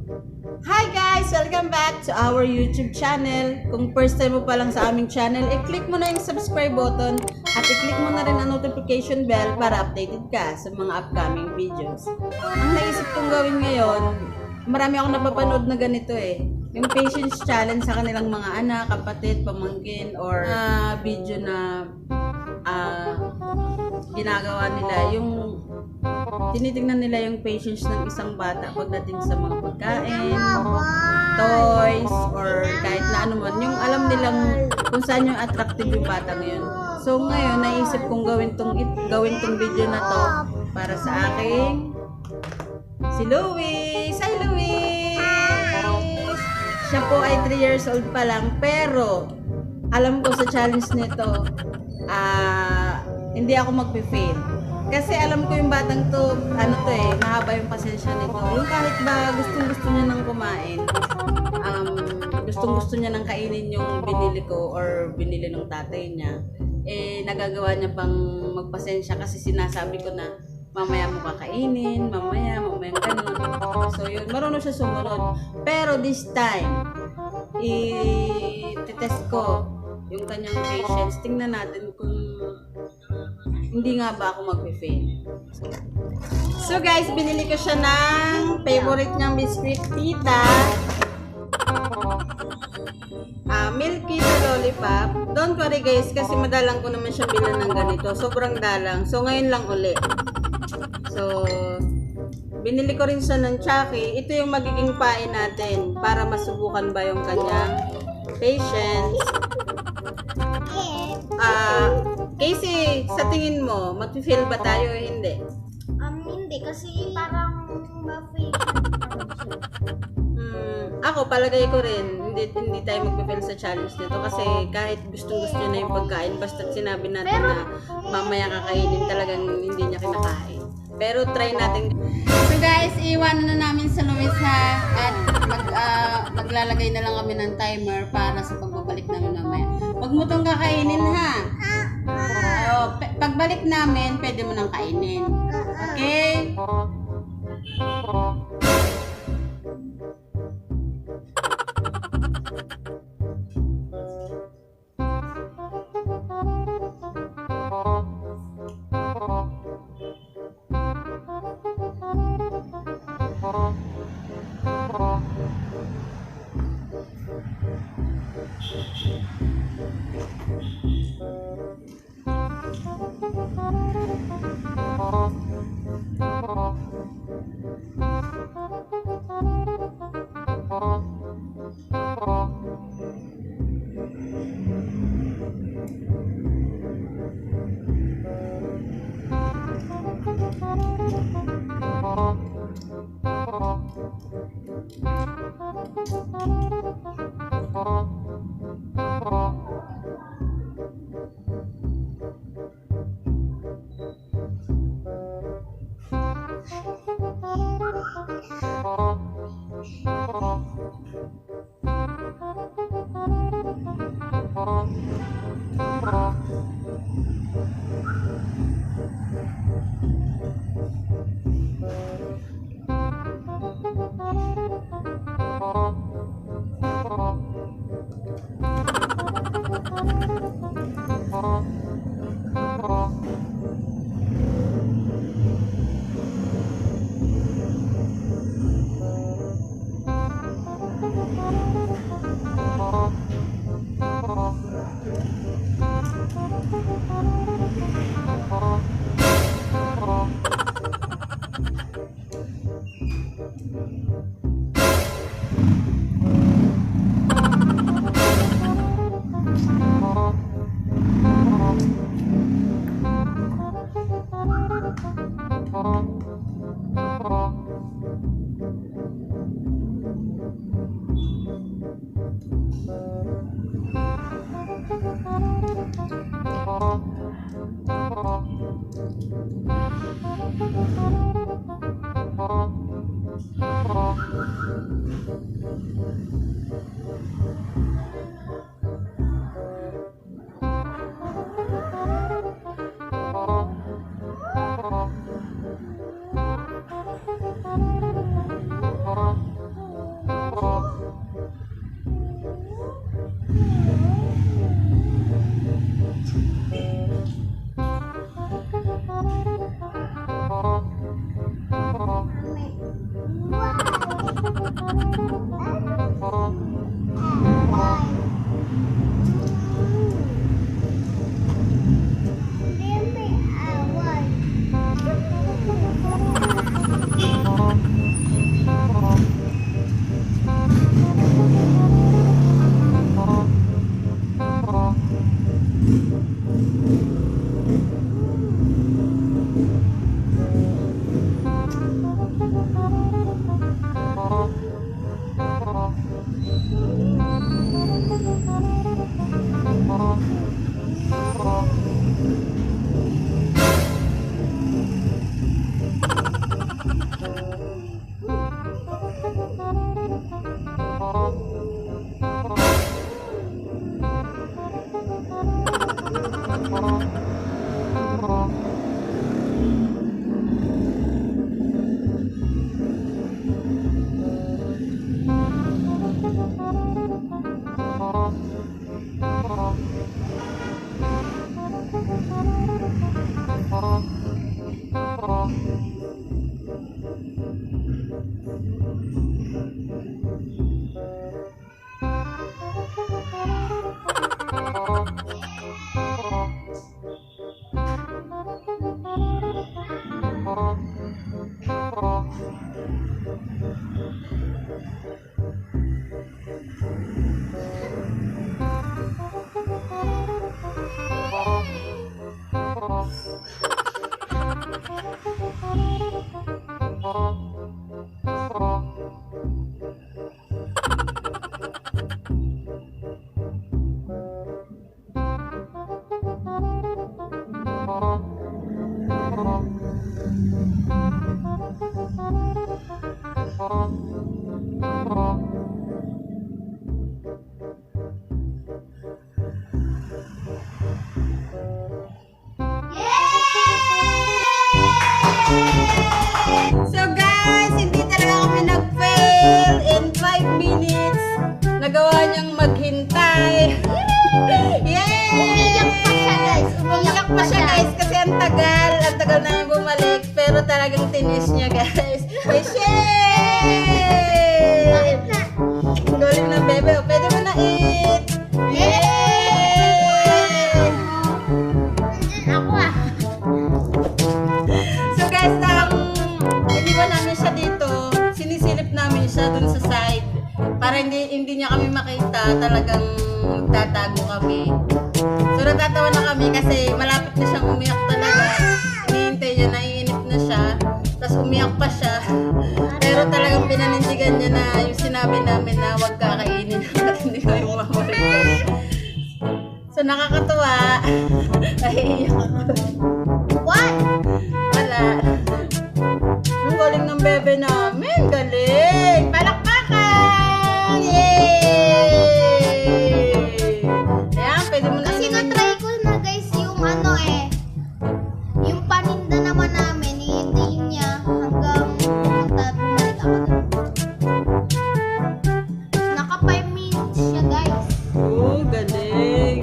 Hi guys! Welcome back to our YouTube channel. Kung first time mo pa lang sa aming channel, i-click mo na yung subscribe button at i-click mo na rin ang notification bell para updated ka sa mga upcoming videos. Ang naisip kong gawin ngayon, marami akong napapanood na ganito yung patience challenge sa kanilang mga anak, kapatid, pamangkin, or video na ginagawa nila yung tinitingnan nila yung patience ng isang bata pagdating sa mga pagkain, toys, or kahit na ano man. Yung alam nilang kung saan yung attractive yung bata ngayon. So ngayon, naisip kong gawin tong video na to para sa aking si Louis. Hi Louis! Siya po ay 3 years old pa lang, pero alam ko sa challenge nito, hindi ako magpe-fail. Kasi alam ko yung batang to, mahaba yung pasensya nito. Yung kahit ba gustong-gusto niya nang kumain, gustong-gusto niya nang kainin yung binili ko or binili ng tatay niya, nagagawa niya pang magpasensya kasi sinasabi ko na, mamaya mo kakainin, mamaya ganun. So yun, marunong siya sumunod. Pero this time, i-test ko yung kanyang patience. Tingnan natin kung hindi nga ba ako magpe-fail. So guys, binili ko siya ng favorite niyang biscuit, Tita. Milky na lollipop. Don't worry guys, kasi madalang ko naman siya bilan ng ganito. Sobrang dalang. So ngayon lang uli. So, binili ko rin siya ng Chucky. Ito yung magiging pain natin para masubukan ba yung kanyang patience. Casey, sa tingin mo, mag-feel ba tayo o hindi? Hindi kasi parang ma-feel. Ako, palagay ko rin, hindi tayo mag-feel sa challenge nito kasi kahit gustong-gusto niya na yung pagkain, basta sinabi natin na mamaya kakainin, talagang hindi niya kinakain. Pero try natin. So guys, iwanan na namin sa Luis ha, at maglalagay na lang kami ng timer para sa pagbabalik namin mamaya. Huwag mo itong kakainin ha. Pagbalik namin, pwede mo nang kainin. Okay? So guys, hindi talaga kami nag-fail. In 5 minutes, nagawa niyang maghintay. Yay! Umiyak pa siya, guys. Umiyak pa siya guys kasi ang tagal na yung bumalik. Pero talagang tinis niya guys. Ay, shit! Bakit na? Galing na bebe. O, pwede mo na eat. Yay! Nandun ako ah. So guys, iniwan namin siya dito. Sinisilip namin siya dun sa side. Para hindi niya kami makita. Talagang tatago kami. So natatawa na kami kasi malapit na siyang umiyak talaga. Hinihintay niya, naiinip na siya. Tapos umiyak pa siya. Pero talagang pinanindigan niya na yung sinabi namin na huwag kakainin hanggat hindi kayo mamalik. So nakakatuwa. Naiiyak ako. What? Wala. Ang galing ng bebe namin. Galing! Palakpakan! Yay! Ayan, pwede mo na Kasi inumin. na-try ko na guys yung ano eh. Yung paninda naman namin, iintayin niya hanggang bumalik ako dun. Naka 5 minutes siya guys. Oh, galing.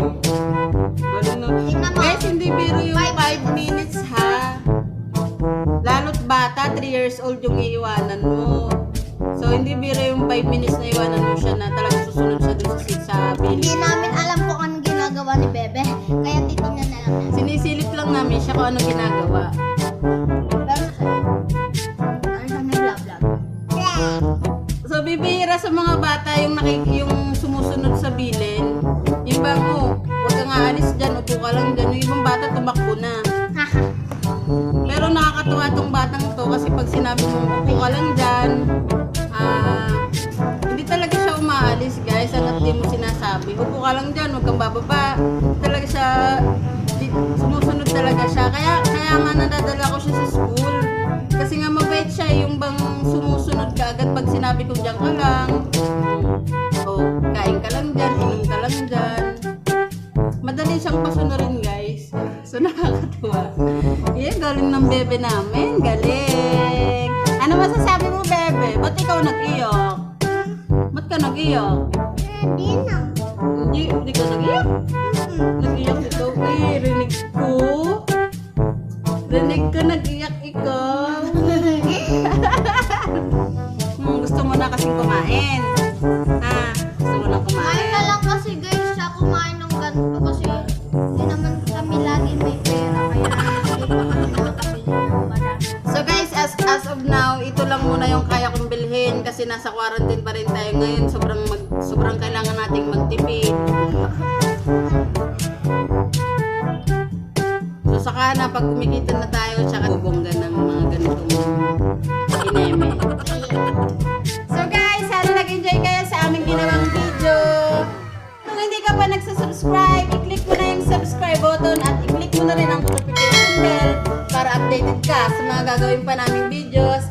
Galing na. Tingnan mo. Guys, hindi biro yung 5 5 minutes ha. Lalo't bata, 3 years old yung iiwanan mo. So, hindi biro yung 5 minutes na iwanan mo siya na talagang susunod siya dun sa Hindi bilis. namin alam kung anong ginagawa ni Bebe. Kaya titingnan na lang natin. Sinisilip lang namin siya kung ano ginagawa. Pero ano siya nag-vlog. So, bibihira sa mga bata yung sumusunod sa bilin. Yung bang, oh, huwag kang aalis dyan, upo ka lang dyan. Yung ibang bata, tumakbo na. Haha. Pero nakakatuwa tong batang to kasi pag sinabi mo, upo ka lang dyan, hindi talaga siya umaalis guys, hanggat di mo sinasabi. Upo ka lang dyan, huwag kang bababa. Talaga siya, sumusunod talaga siya. Kaya nga nadadala ko siya sa school. Kasi nga mabait siya, yung bang sumusunod ka agad pag sinabi ko dyan ka lang. O, kain ka lang dyan, inom ka lang dyan. Madali siyang pasunurin guys. So nakakatuwa. Yeah, galing ng bebe namin. Galing. Ano masasabi mo bebe? Ba't ikaw nag-iyak? Ba't ka nag-iyak? Hindi na. Hindi ka nag-iyak? Nag-iyak ikaw eh. Rinig ko. Rinig ko nag-iyak ikaw. Gusto mo na na kasing kumain. Ha? Gusto mo na Kumain kumain. na lang kasi guys siya kumain ng ganito kasi hindi naman kami lagi may pera kaya hindi pa kami nakakabili ng marami. So guys, as of now, ito lang muna yung kaya kong bilhin kasi nasa quarantine pa rin tayo ngayon. Sobrang kailangan nating magtipid. So saka na pag kumikita na tayo, tsaka bubongga ng mga ganitong ineme. So guys, sana nag-enjoy kayo sa aming ginawang video. Kung hindi ka pa nagsasubscribe, i-click mo na yung subscribe button at i-click mo na rin ang notification bell para updated ka sa mga gagawin pa naming videos.